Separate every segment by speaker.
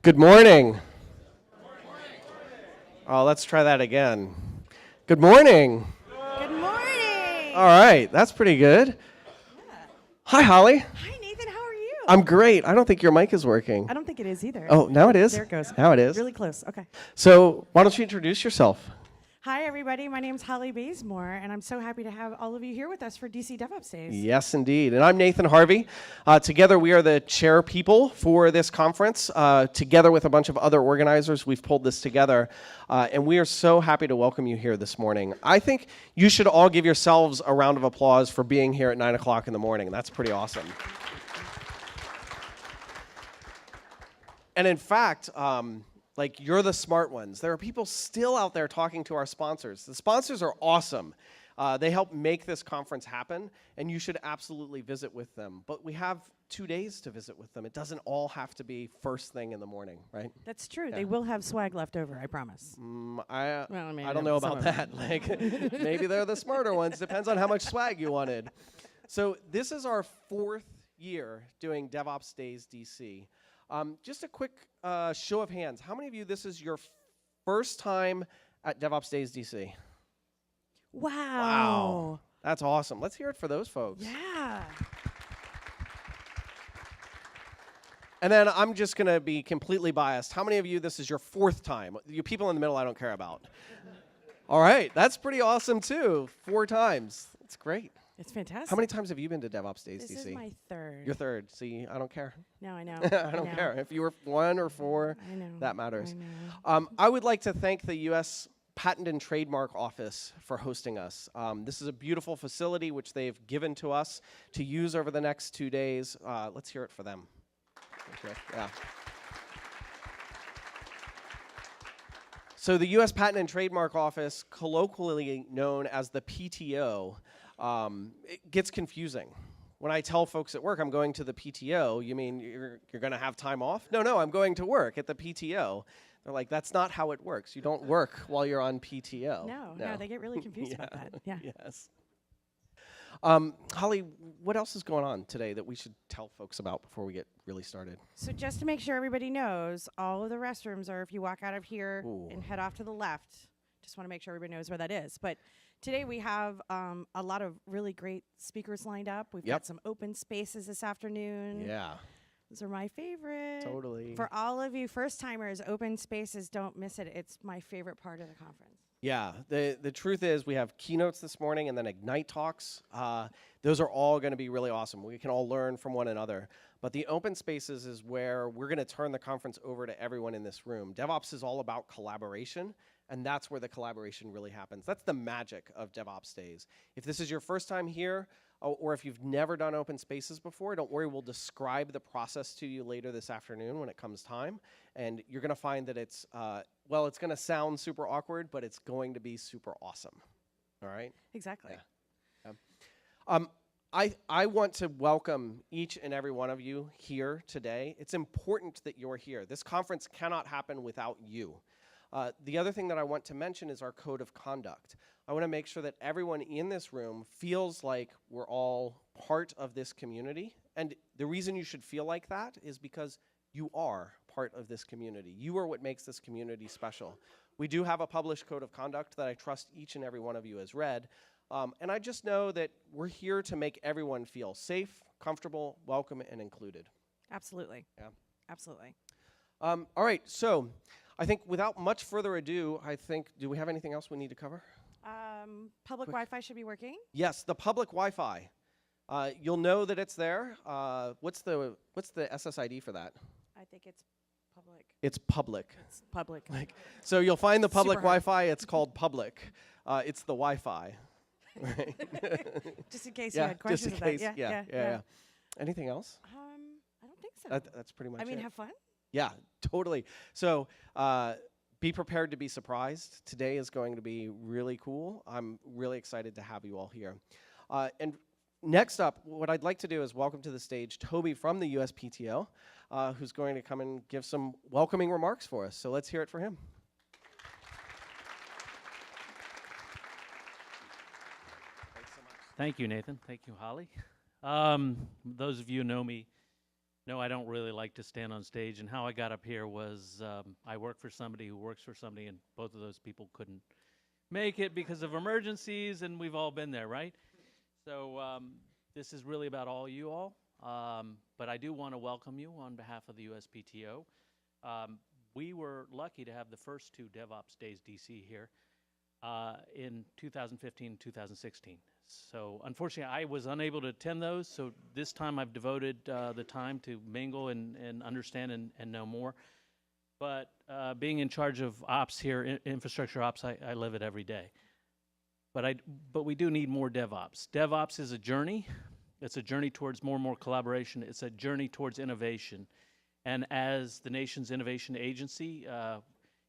Speaker 1: Good morning. Oh, let's try that again. Good morning.
Speaker 2: Good morning.
Speaker 1: All right, that's pretty good.
Speaker 2: Yeah.
Speaker 1: Hi, Holly.
Speaker 2: Hi, Nathan. How are you?
Speaker 1: I'm great. I don't think your mic is working.
Speaker 2: I don't think it is either.
Speaker 1: Oh, now it is.
Speaker 2: There it goes.
Speaker 1: Now it is.
Speaker 2: Really close. Okay.
Speaker 1: So why don't you introduce yourself?
Speaker 2: Hi, everybody. My name's Holly Bazemore, and I'm so happy to have all of you here with us for DC DevOps Days.
Speaker 1: Yes, indeed. And I'm Nathen Harvey. Together, we are the chair people for this conference. Together with a bunch of other organizers, we've pulled this together. And we are so happy to welcome you here this morning. I think you should all give yourselves a round of applause for being here at 9 o'clock in the morning. That's pretty awesome. And in fact, you're the smart ones. There are people still out there talking to our sponsors. The sponsors are awesome. They help make this conference happen, and you should absolutely visit with them. But we have 2 days to visit with them. It doesn't all have to be first thing in the morning, right?
Speaker 2: That's true.
Speaker 1: Yeah.
Speaker 2: They will have swag left over, I promise.
Speaker 1: I don't know about that. Maybe they're the smarter ones. Depends on how much swag you wanted. So this is our 4th year doing DevOps Days DC. Just a quick show of hands. How many of you, this is your first time at DevOps Days DC?
Speaker 2: Wow.
Speaker 1: That's awesome. Let's hear it for those folks.
Speaker 2: Yeah.
Speaker 1: And then I'm just going to be completely biased. How many of you, this is your 4th time? You people in the middle, I don't care about. All right. That's pretty awesome, too. 4 times. That's great.
Speaker 2: It's fantastic.
Speaker 1: How many times have you been to DevOps Days DC?
Speaker 2: This is my 3rd.
Speaker 1: Your 3rd. See, I don't care.
Speaker 2: No, I know.
Speaker 1: I don't care. If you were 1 or 4,
Speaker 2: I know.
Speaker 1: that matters.
Speaker 2: I know.
Speaker 1: I would like to thank the U.S. Patent and Trademark Office for hosting us. This is a beautiful facility which they've given to us to use over the next 2 days. Let's hear it for them. Okay. Yeah. So the U.S. Patent and Trademark Office, colloquially known as the PTO, it gets confusing. When I tell folks at work I'm going to the PTO, you mean you're going to have time off? No, I'm going to work at the PTO. They're like, that's not how it works. You don't work while you're on PTO.
Speaker 2: No, they get really confused about that. Yeah.
Speaker 1: Yes. Holly, what else is going on today that we should tell folks about before we get really started?
Speaker 2: So just to make sure everybody knows, all of the restrooms are if you walk out of here
Speaker 1: Ooh.
Speaker 2: and head off to the left. Just want to make sure everybody knows where that is. But today we have a lot of really great speakers lined up. We've got some open spaces this afternoon.
Speaker 1: Yeah.
Speaker 2: Those are my favorite.
Speaker 1: Totally.
Speaker 2: For all of you first-timers, open spaces, don't miss it. It's my favorite part of the conference.
Speaker 1: Yeah, the truth is we have keynotes this morning and then Ignite talks. Those are all going to be really awesome. We can all learn from one another. But the open spaces is where we're going to turn the conference over to everyone in this room. DevOps is all about collaboration, and that's where the collaboration really happens. That's the magic of DevOps Days. If this is your first time here, or if you've never done open spaces before, don't worry, we'll describe the process to you later this afternoon when it comes time. And you're going to find that it's, it's going to sound super awkward, but it's going to be super awesome. All right?
Speaker 2: Exactly.
Speaker 1: Yeah. I want to welcome each and every one of you here today. It's important that you're here. This conference cannot happen without you. The other thing that I want to mention is our code of conduct. I want to make sure that everyone in this room feels like we're all part of this community. And the reason you should feel like that is because you are part of this community. You are what makes this community special. We do have a published code of conduct that I trust each and every one of you has read. And I just know that we're here to make everyone feel safe, comfortable, welcome, and included.
Speaker 2: Absolutely.
Speaker 1: Yeah.
Speaker 2: Absolutely.
Speaker 1: All right, so I think without much further ado, do we have anything else we need to cover?
Speaker 2: Public Wi-Fi should be working.
Speaker 1: Yes, the public Wi-Fi. You'll know that it's there. What's the SSID for that?
Speaker 2: I think it's public.
Speaker 1: It's public.
Speaker 2: It's public.
Speaker 1: So you'll find the public
Speaker 2: Super hard.
Speaker 1: Wi-Fi. It's called public. It's the Wi-Fi. Right?
Speaker 2: Just in case you had questions
Speaker 1: just in
Speaker 2: about
Speaker 1: case. Yeah. Anything else?
Speaker 2: I don't think so.
Speaker 1: That's pretty much it.
Speaker 2: I mean, have fun.
Speaker 1: Yeah, totally. So be prepared to be surprised. Today is going to be really cool. I'm really excited to have you all here. And next up, what I'd like to do is welcome to the stage Toby from the USPTO, who's going to come and give some welcoming remarks for us. So let's hear it for him.
Speaker 3: Thank you, Nathan. Thank you, Holly. Those of you who know me No, I don't really like to stand on stage, and how I got up here was I work for somebody who works for somebody, and both of those people couldn't make it because of emergencies, and we've all been there, right? So this is really about all you all, but I do want to welcome you on behalf of the USPTO. We were lucky to have the first two DevOps Days DC here in 2015 and 2016. So unfortunately, I was unable to attend those, so this time I've devoted the time to mingle and understand and know more. But being in charge of ops here, infrastructure ops, I live it every day. But we do need more DevOps. DevOps is a journey. It's a journey towards more and more collaboration. It's a journey towards innovation. And as the nation's innovation agency,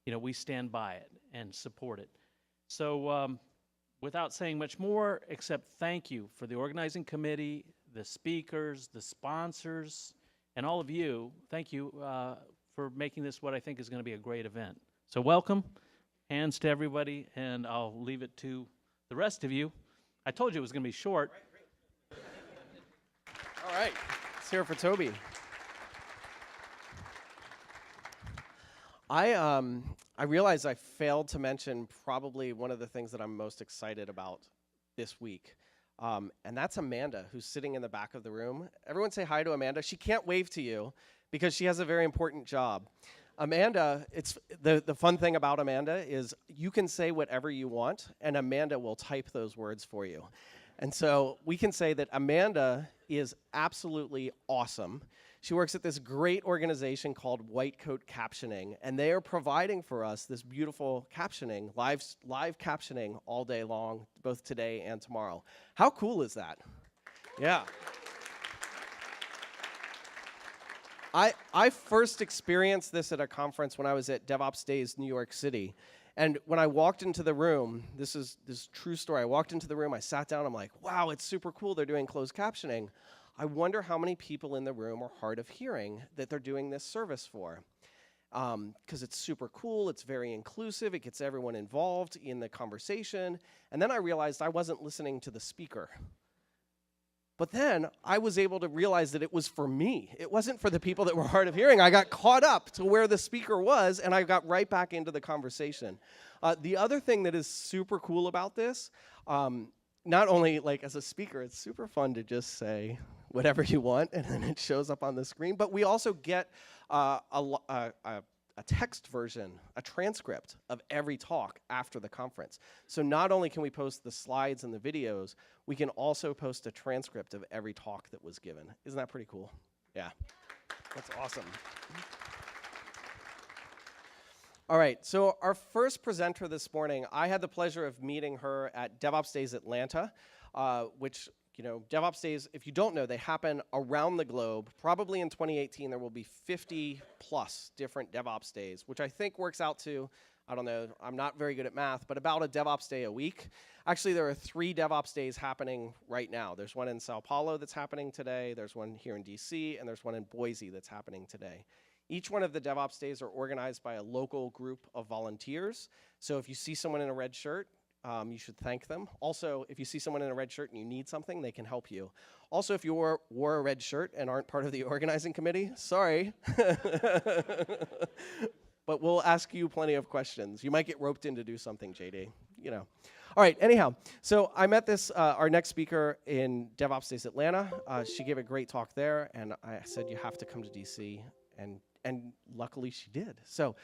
Speaker 3: we stand by it and support it. So without saying much more, except thank you for the organizing committee, the speakers, the sponsors, and all of you. Thank you for making this what I think is going to be a great event. So welcome, hands to everybody, and I'll leave it to the rest of you. I told you it was going to be short.
Speaker 1: All right, let's hear it for Toby. I realized I failed to mention probably one of the things that I'm most excited about this week. And that's Amanda, who's sitting in the back of the room. Everyone say hi to Amanda. She can't wave to you because she has a very important job. Amanda, it's the fun thing about Amanda is you can say whatever you want, and Amanda will type those words for you. And so we can say that Amanda is absolutely awesome. She works at this great organization called White Coat Captioning, and they are providing for us this beautiful captioning, live captioning all day long, both today and tomorrow. How cool is that? Yeah. I first experienced this at a conference when I was at DevOps Days New York City. And when I walked into the room, this is true story. I walked into the room, I sat down, I'm like, wow, it's super cool. They're doing closed captioning. I wonder how many people in the room are hard of hearing that they're doing this service for. Because it's super cool, it's very inclusive, it gets everyone involved in the conversation. And then I realized I wasn't listening to the speaker. But then I was able to realize that it was for me. It wasn't for the people that were hard of hearing. I got caught up to where the speaker was, and I got right back into the conversation. The other thing that is super cool about this, not only like as a speaker, it's super fun to just say whatever you want, and then it shows up on the screen, but we also get a text version, a transcript of every talk after the conference. So not only can we post the slides and the videos, we can also post a transcript of every talk that was given. Isn't that pretty cool? Yeah, that's awesome. All right, so our first presenter this morning, I had the pleasure of meeting her at DevOps Days Atlanta, which, DevOps Days, if you don't know, they happen around the globe. Probably in 2018, there will be 50 plus different DevOps Days, which I think works out to, I don't know, I'm not very good at math, but about a DevOps Day a week. Actually, there are 3 DevOps Days happening right now. There's one in Sao Paulo that's happening today, there's one here in DC, and there's one in Boise that's happening today. Each one of the DevOps Days are organized by a local group of volunteers. So if you see someone in a red shirt, you should thank them. Also, if you see someone in a red shirt and you need something, they can help you. Also, if you wore a red shirt and aren't part of the organizing committee, sorry. But we'll ask you plenty of questions. You might get roped in to do something, JD. All right, anyhow, so I met our next speaker in DevOps Days Atlanta. She gave a great talk there, and I said, you have to come to DC, and luckily she did. So